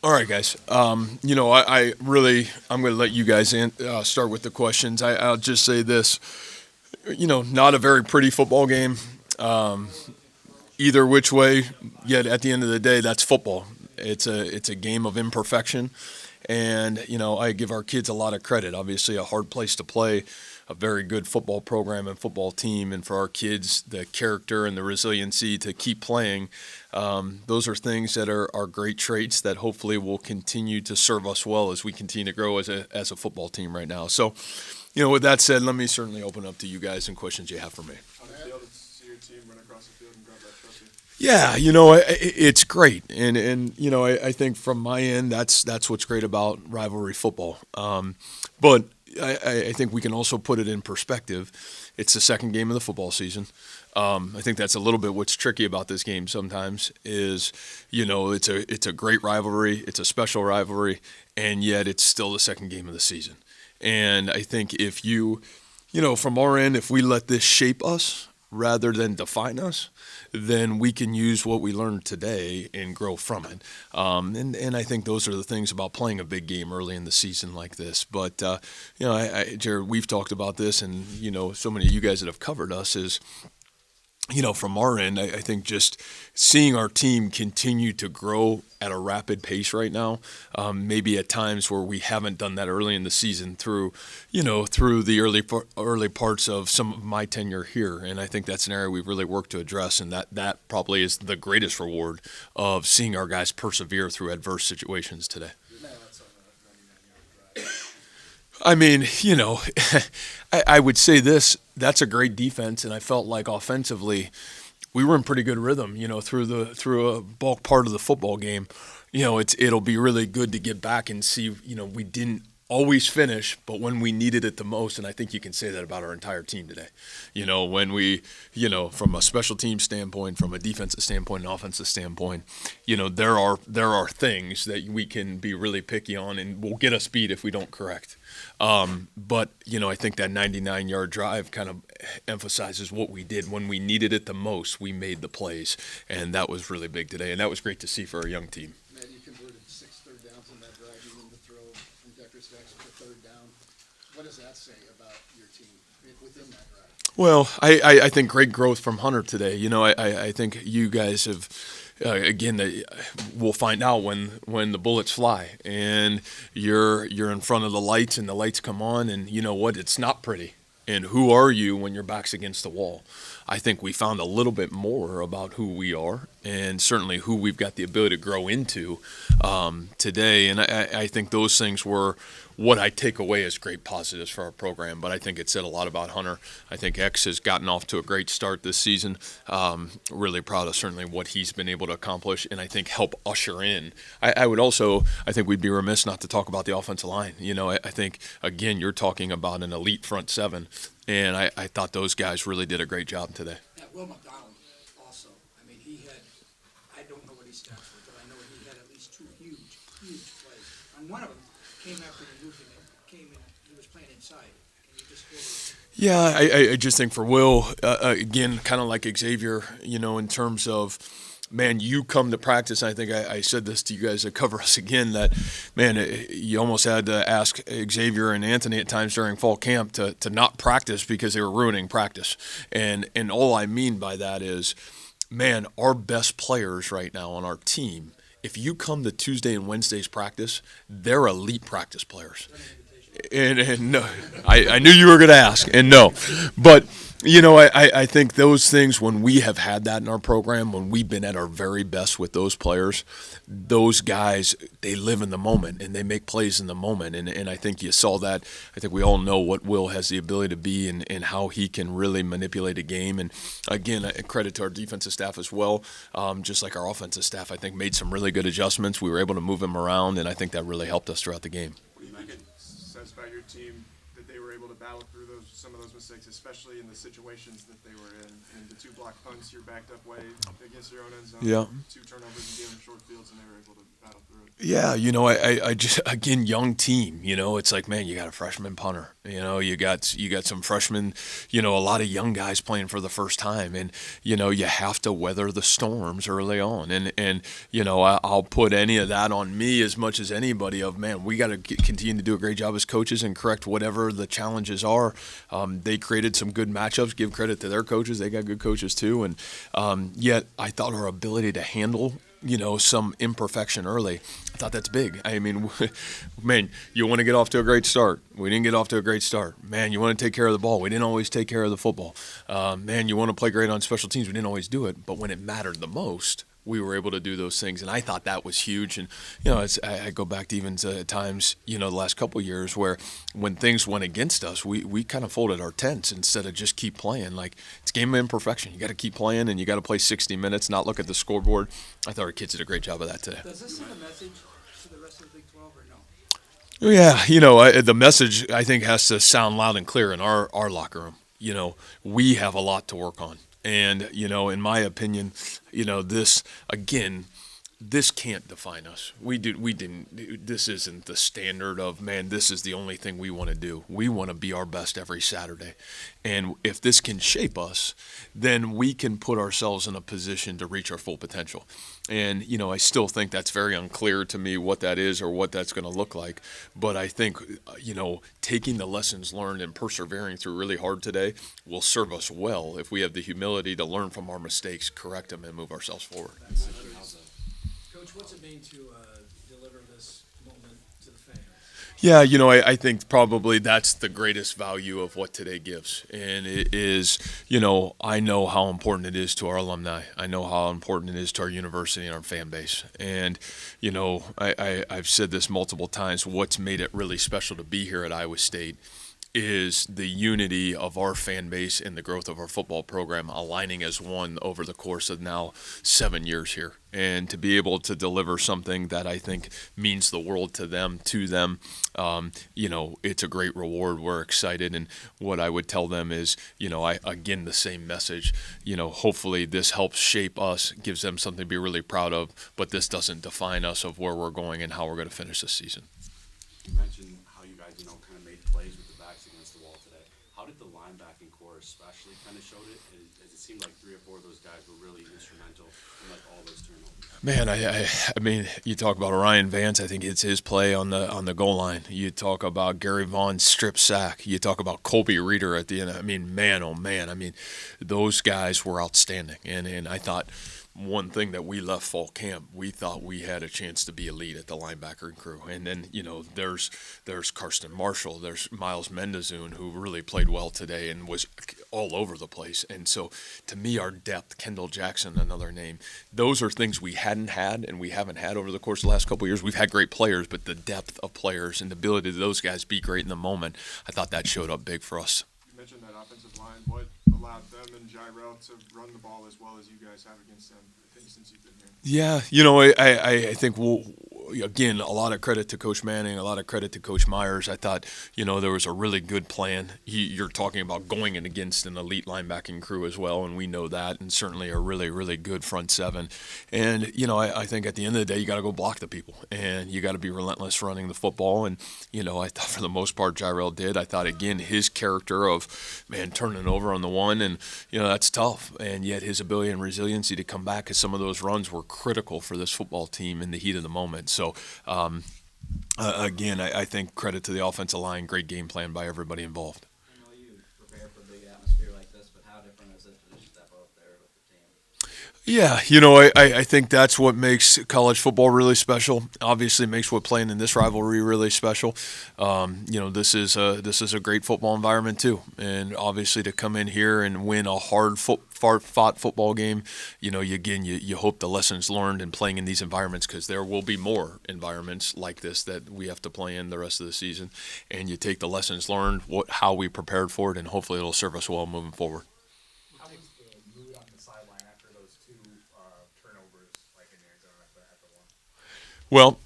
All right, guys. I'm going to let you guys start with the questions. I'll just say this. Not a very pretty football game, either which way. Yet at the end of the day, that's football. It's a game of imperfection, and I give our kids a lot of credit. Obviously, a hard place to play, a very good football program and football team, and for our kids, the character and the resiliency to keep playing. Those are things that are great traits that hopefully will continue to serve us well as we continue to grow as a football team right now. So, with that said, let me certainly open up to you guys and questions you have for me. On the field, to see your team run across the field and grab that trophy. Yeah, it's great, and I think from my end, that's what's great about rivalry football. But I think we can also put it in perspective. It's the second game of the football season. I think that's a little bit what's tricky about this game sometimes is, it's a great rivalry, it's a special rivalry, and yet it's still the second game of the season. And I think if from our end, if we let this shape us rather than define us, then we can use what we learned today and grow from it. And I think those are the things about playing a big game early in the season like this. But, Jared, we've talked about this, and, so many of you guys that have covered us is, from our end, I think just seeing our team continue to grow at a rapid pace right now, maybe at times where we haven't done that early in the season through the early parts of some of my tenure here. And I think that's an area we've really worked to address, and that probably is the greatest reward of seeing our guys persevere through adverse situations today. I mean, I would say this, that's a great defense, and I felt like offensively we were in pretty good rhythm, through a bulk part of the football game. It'll be really good to get back and see, we didn't always finish, but when we needed it the most, and I think you can say that about our entire team today. When we, from a special team standpoint, from a defensive standpoint, an offensive standpoint, there are things that we can be really picky on and will get us beat if we don't correct. But I think that 99-yard drive kind of emphasizes what we did. When we needed it the most, we made the plays, and that was really big today, and that was great to see for a young team. Man, you converted 6 third downs on that drive, even the throw from Decker's next to third down. What does that say about your team within that drive? Well, I think great growth from Hunter today. I think you guys have, again, we'll find out when the bullets fly and you're in front of the lights and the lights come on, and you know what? It's not pretty. And who are you when your back's against the wall? I think we found a little bit more about who we are and certainly who we've got the ability to grow into today. And I think those things were what I take away as great positives for our program. But I think it said a lot about Hunter. I think X has gotten off to a great start this season. Really proud of certainly what he's been able to accomplish, and I think help usher in. I think we'd be remiss not to talk about the offensive line. I think, again, you're talking about an elite front seven, and I thought those guys really did a great job today. Yeah, Will McDonald also. I mean, I don't know what his stats were, but I know he had at least 2 huge plays. And one of them came after he moved him in, he was playing inside. Can you just go over? Yeah, I just think for Will, again, kind of like Xavier, in terms of, man, you come to practice. I think I said this to you guys that cover us again, that, man, you almost had to ask Xavier and Anthony at times during fall camp to not practice because they were ruining practice. And all I mean by that is, man, our best players right now on our team, if you come to Tuesday and Wednesday's practice, they're elite practice players. And no, I knew you were going to ask, and no. But, I think those things, when we have had that in our program, when we've been at our very best with those players, those guys, they live in the moment, and they make plays in the moment. And I think you saw that. I think we all know what Will has the ability to be and how he can really manipulate a game. And, again, credit to our defensive staff as well. Just like our offensive staff, I think, made some really good adjustments. We were able to move him around, and I think that really helped us throughout the game. What do you think it says about your team that they were able to battle through some of those mistakes, especially in the situations that they were in. And the 2 block punts, you're backed up way against your own end zone. Yeah. 2 turnovers and gave them short fields, and they were able to battle through it. Yeah, I just, again, young team, it's like, man, you got a freshman punter, you got some freshmen, a lot of young guys playing for the first time, and you have to weather the storms early on, and I'll put any of that on me as much as anybody. Of, man, we got to continue to do a great job as coaches and correct whatever the challenges are. They created some good matchups. Give credit to their coaches; they got good coaches too, and yet I thought our ability to handle some imperfection early, I thought that's big. I mean, man, you want to get off to a great start. We didn't get off to a great start. Man, you want to take care of the ball. We didn't always take care of the football. Man, you want to play great on special teams. We didn't always do it. But when it mattered the most, we were able to do those things, and I thought that was huge. And I go back to even to times the last couple of years where when things went against us, we kind of folded our tents instead of just keep playing. Like, it's a game of imperfection. You got to keep playing, and you got to play 60 minutes, not look at the scoreboard. I thought our kids did a great job of that today. Does this send a message to the rest of the Big 12 or no? Yeah, the message I think has to sound loud and clear in our locker room. We have a lot to work on. And, in my opinion, this can't define us. This isn't the standard of, man, this is the only thing we want to do. We want to be our best every Saturday. And if this can shape us, then we can put ourselves in a position to reach our full potential. And, I still think that's very unclear to me what that is or what that's going to look like. But I think, taking the lessons learned and persevering through really hard today will serve us well if we have the humility to learn from our mistakes, correct them, and move ourselves forward. Coach, what's it mean to deliver this moment to the fans? Yeah, I think probably that's the greatest value of what today gives. And it is, I know how important it is to our alumni. I know how important it is to our university and our fan base. And, I've said this multiple times, what's made it really special to be here at Iowa State is the unity of our fan base and the growth of our football program aligning as one over the course of now 7 years here. And to be able to deliver something that I think means the world to them, it's a great reward. We're excited. And what I would tell them is, again, the same message, hopefully this helps shape us, gives them something to be really proud of, but this doesn't define us of where we're going and how we're going to finish this season. You mentioned how you guys, kind of made plays with the backs against the wall today. How did the linebacking core especially kind of showed it? It seemed like 3 or 4 of those guys were really instrumental in all those turnovers. Man, I mean, you talk about Ryan Vance. I think it's his play on the goal line. You talk about Gary Vaughn's strip sack. You talk about Colby Reeder at the end. I mean, man, oh man. I mean, those guys were outstanding. And I thought one thing that we left fall camp, we thought we had a chance to be elite at the linebacker crew. And then, there's Karsten Marshall, there's Miles Mendezoon, who really played well today and was all over the place. And so, to me, our depth, Kendall Jackson, another name, those are things we hadn't had and we haven't had over the course of the last couple of years. We've had great players, but the depth of players and the ability of those guys be great in the moment, I thought that showed up big for us. You mentioned that offensive line. What allowed them and Jairell to run the ball as well as you guys have against them, I think, since you've been here? Yeah, I think again, a lot of credit to Coach Manning, a lot of credit to Coach Myers. I thought, there was a really good plan. You're talking about going in against an elite linebacking crew as well, and we know that, and certainly a really, really good front seven. And, I think at the end of the day, you got to go block the people, and you got to be relentless running the football. And, I thought for the most part, Jairell did. I thought, again, his character of, man, turning over on the one, and, that's tough. And yet his ability and resiliency to come back, because some of those runs were critical for this football team in the heat of the moment. So, again, I think credit to the offensive line, great game plan by everybody involved. I know you prepare for a big atmosphere like this, but how different is it to just step out there with the team? Yeah, I think that's what makes college football really special. Obviously, makes what playing in this rivalry really special. This is a great football environment too, and obviously to come in here and win a hard-fought football game, you hope the lessons learned in playing in these environments, because there will be more environments like this that we have to play in the rest of the season, and you take the lessons learned, how we prepared for it, and hopefully it'll serve us well moving forward. How was the mood on the sideline after those 2 turnovers, in the end zone at the one? Well,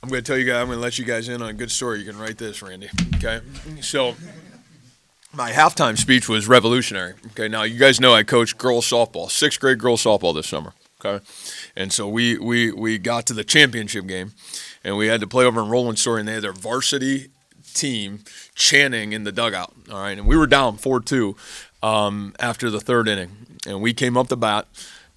I'm going to let you guys in on a good story. You can write this, Randy. Okay? So, my halftime speech was revolutionary. Okay, now you guys know I coached girls softball, 6th grade girls softball this summer. Okay, and so we got to the championship game, and we had to play over in Roland Story, and they had their varsity team chanting in the dugout. All right, and we were down 4-2 after the third inning, and we came up the bat.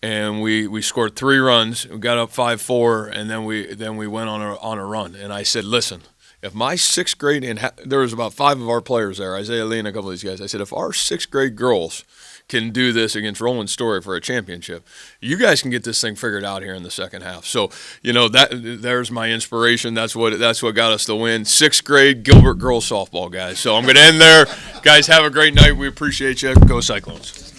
And we scored 3 runs. We got up 5-4, and then we went on a run. And I said, listen, if my 6th grade there was about 5 of our players there, Isaiah Lee and a couple of these guys. I said, if our 6th grade girls can do this against Roland Story for a championship, you guys can get this thing figured out here in the second half. So there's my inspiration. That's what got us the win. 6th grade Gilbert girls softball, guys. So I'm going to end there. Guys, have a great night. We appreciate you. Go Cyclones.